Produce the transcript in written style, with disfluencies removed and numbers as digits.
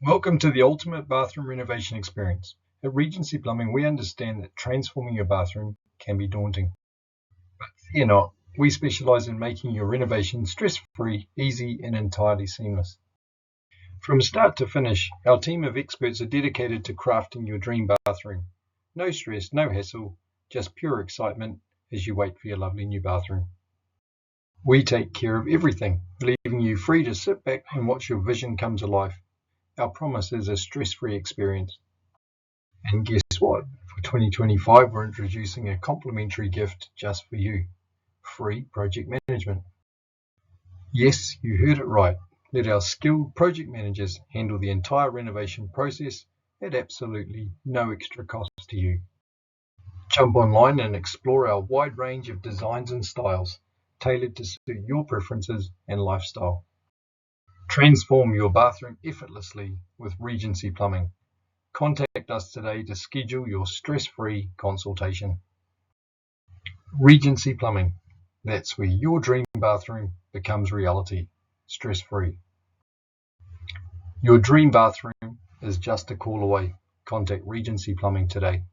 Welcome to the ultimate bathroom renovation experience. At Regency Plumbing, we understand that transforming your bathroom can be daunting. But fear not, we specialize in making your renovation stress-free, easy, and entirely seamless. From start to finish, our team of experts are dedicated to crafting your dream bathroom. No stress, no hassle, just pure excitement as you wait for your lovely new bathroom. We take care of everything, leaving you free to sit back and watch your vision come to life. Our promise is a stress-free experience. And guess what? For 2025, we're introducing a complimentary gift just for you. Free project management. Yes, you heard it right. Let our skilled project managers handle the entire renovation process at absolutely no extra cost to you. Jump online and explore our wide range of designs and styles, tailored to suit your preferences and lifestyle. Transform your bathroom effortlessly with Regency Plumbing. Contact us today to schedule your stress-free consultation. Regency Plumbing. That's where your dream bathroom becomes reality, stress-free. Your dream bathroom is just a call away. Contact Regency Plumbing today.